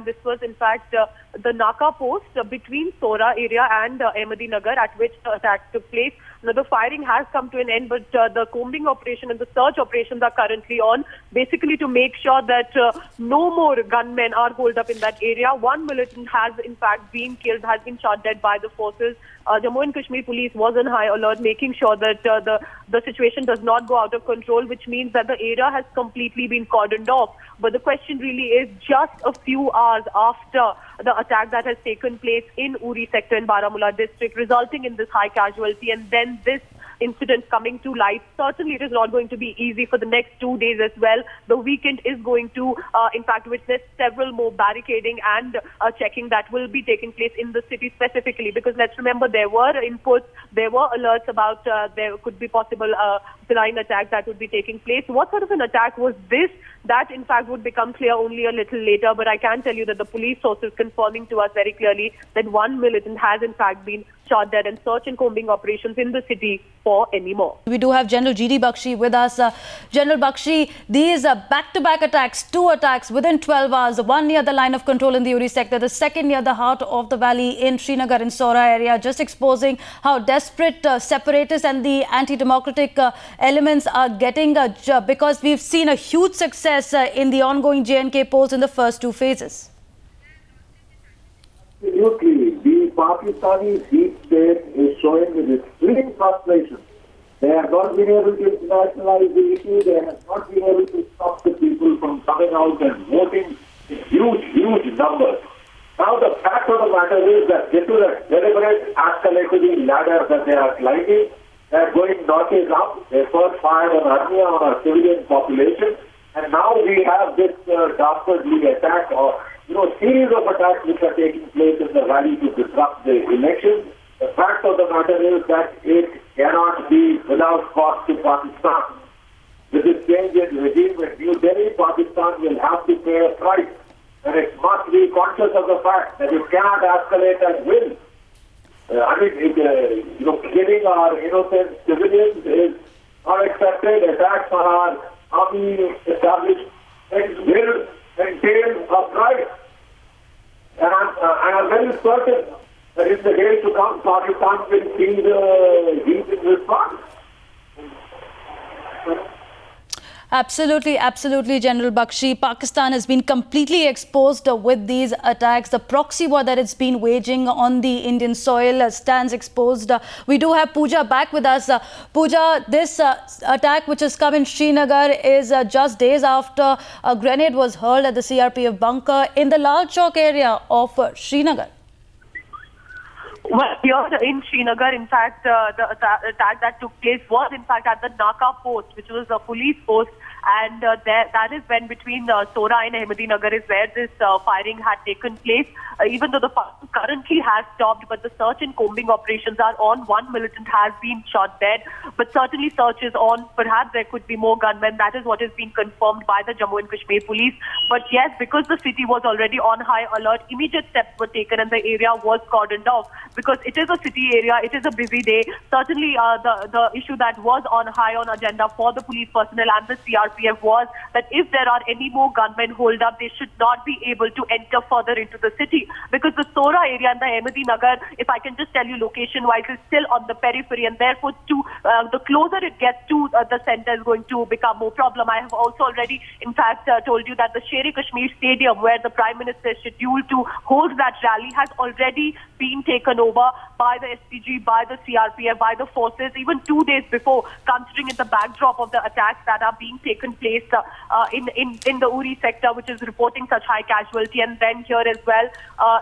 and this was in fact the Naka post between Sora area and Ahmedinagar, at which the attack took place. Now, the firing has come to an end, but the combing operation and the search operations are currently on, basically to make sure that no more gunmen are holed up in that area. One militant has, in fact, been killed, has been shot dead by the forces. Jammu and Kashmir police was on high alert, making sure that the situation does not go out of control, which means that the area has completely been cordoned off. But the question really is, just a few hours after the attack that has taken place in Uri sector in Baramulla district, resulting in this high casualty, and then this incident coming to light, certainly it is not going to be easy for the next 2 days as well. The weekend is going to, in fact, witness several more barricading and checking that will be taking place in the city specifically, because let's remember there were inputs, there were alerts about there could be possible saline attack that would be taking place. What sort of an attack was this? That, in fact, would become clear only a little later, but I can tell you that the police sources confirming to us very clearly that one militant has, in fact, been shot dead, and search and combing operations in the city for any more. We do have General G.D. Bakshi with us. General Bakshi, these back-to-back attacks, 2 attacks within 12 hours, one near the line of control in the Uri sector, the second near the heart of the valley in Srinagar and Sora area, just exposing how desperate separatists and the anti-democratic elements are getting, because we've seen a huge success in the ongoing J&K polls in the first 2 phases. Absolutely. The Pakistani deep state is showing with extreme frustration. They have not been able to internationalize the issue. They have not been able to stop the people from coming out and voting in huge numbers. Now the fact of the matter is that this is a deliberate escalating ladder that they are climbing. They are going notches up. They first fired on Armia, on our civilian population, and now we have this dastardly attack or series of attacks which are taking place in the valley to disrupt the elections. The fact of the matter is that it cannot be without cost to Pakistan. With this change in regime in New Delhi, Pakistan will have to pay a price, and it must be conscious of the fact that it cannot escalate at will. Killing our innocent civilians is not accepted. Attacks on our army establishments will entail a price. And I'm very certain that in the days to come, Pakistan will see the heat in response. Absolutely, absolutely, General Bakshi. Pakistan has been completely exposed with these attacks. The proxy war that it's been waging on the Indian soil stands exposed. We do have Pooja back with us. Pooja, this attack which has come in Srinagar is just days after a grenade was hurled at the CRPF bunker in the Lal Chowk area of Srinagar. Well, here in Srinagar, in fact, the attack that took place was, in fact, at the Naka post, which was a police post, and that is when between Sora and Ahmedinagar is where this firing had taken place. Even though the firing currently has stopped, but the search and combing operations are on. One militant has been shot dead, but certainly search is on. Perhaps there could be more gunmen. That is what is being confirmed by the Jammu and Kashmir police. But yes, because the city was already on high alert, immediate steps were taken and the area was cordoned off. Because it is a city area, it is a busy day. Certainly, the issue that was on high on agenda for the police personnel and the CRPF was that if there are any more gunmen holed up, they should not be able to enter further into the city. Because the Sora area and the Ahmedinagar, if I can just tell you location-wise, is still on the periphery, and therefore, the closer it gets to the center is going to become more problem. I have also already, in fact, told you that the Sher-e-Kashmir Stadium, where the Prime Minister is scheduled to hold that rally, has already been taken over by the SPG, by the CRPF, by the forces, even 2 days before, considering in the backdrop of the attacks that are being taken place in the Uri sector, which is reporting such high casualty, and then here as well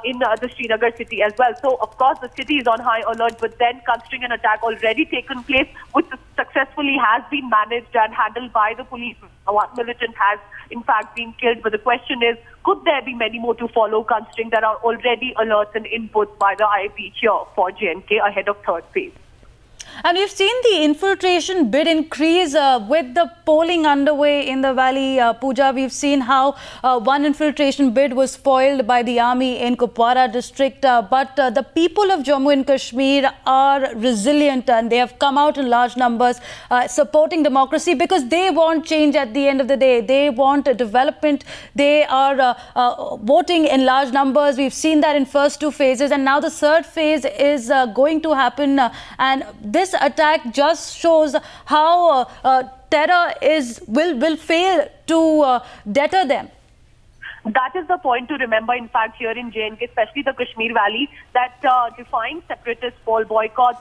in the Srinagar city as well. So, of course, the city is on high alert, but then considering an attack already taken place, which successfully has been managed and handled by the police, one militant has in fact been killed. But the question is, could there be many more to follow, considering there are already alerts and inputs by the IB here for J&K ahead of third phase? And we've seen the infiltration bid increase with the polling underway in the valley. Pooja, we've seen how one infiltration bid was foiled by the army in Kupwara district. But the people of Jammu and Kashmir are resilient and they have come out in large numbers supporting democracy because they want change at the end of the day. They want development. They are voting in large numbers. We've seen that in first two phases, and now the third phase is going to happen. And this attack just shows how terror will fail to deter them. That is the point to remember, in fact, here in J&K, especially the Kashmir Valley, that defying separatist poll boycotts,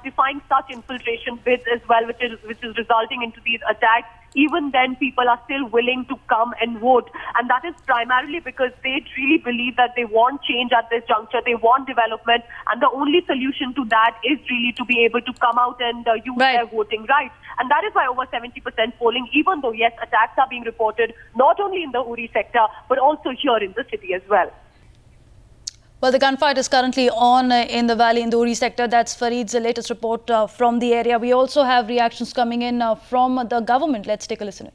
defying such infiltration bids as well, which is resulting into these attacks. Even then, people are still willing to come and vote. And that is primarily because they really believe that they want change at this juncture. They want development. And the only solution to that is really to be able to come out and use their voting rights. And that is why over 70% polling, even though, yes, attacks are being reported, not only in the Uri sector, but also here in the city as well. Well, the gunfight is currently on in the valley in the Uri sector. That's Fareed's latest report from the area. We also have reactions coming in from the government. Let's take a listen in.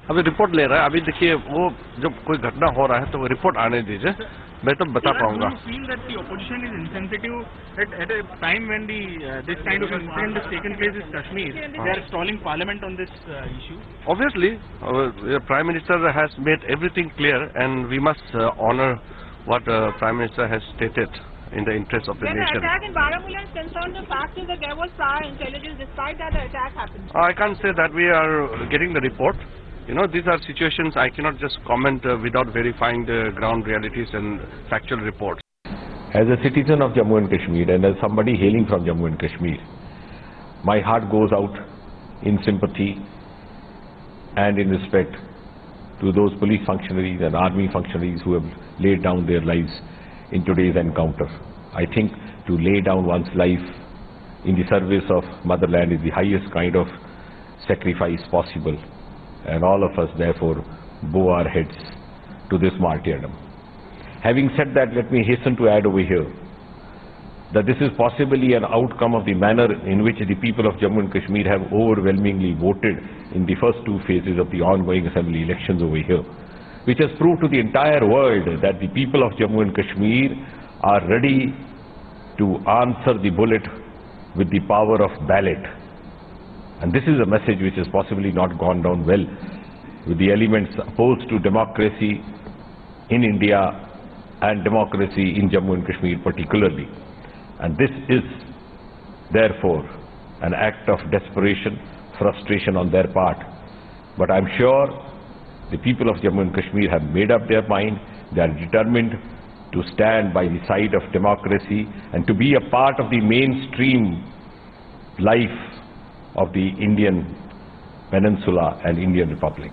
अभी report ले रहा है. अभी देखिए वो जब कोई घटना हो रहा है तो वो रिपोर्ट आने दीजिए, मैं तब बता पाऊंगा. Feel that the opposition is insensitive at a time when this kind of incident has taken place in Kashmir. They are stalling parliament on this issue. Obviously, the Prime Minister has made everything clear, and we must honor what Prime Minister has stated in the interest of the nation. The attack in Baramulla is concerned, the fact is that there was prior intelligence despite that the attack happened. I can't say that. We are getting the report. You know, these are situations I cannot just comment without verifying the ground realities and factual reports. As a citizen of Jammu and Kashmir and as somebody hailing from Jammu and Kashmir, my heart goes out in sympathy and in respect to those police functionaries and army functionaries who have laid down their lives in today's encounter. I think to lay down one's life in the service of motherland is the highest kind of sacrifice possible, and all of us therefore bow our heads to this martyrdom. Having said that, let me hasten to add over here that this is possibly an outcome of the manner in which the people of Jammu and Kashmir have overwhelmingly voted in the first two phases of the ongoing assembly elections over here, which has proved to the entire world that the people of Jammu and Kashmir are ready to answer the bullet with the power of ballot. And this is a message which has possibly not gone down well with the elements opposed to democracy in India and democracy in Jammu and Kashmir particularly. And this is therefore an act of desperation, frustration on their part. But I'm sure the people of Jammu and Kashmir have made up their mind. They are determined to stand by the side of democracy and to be a part of the mainstream life of the Indian Peninsula and Indian Republic.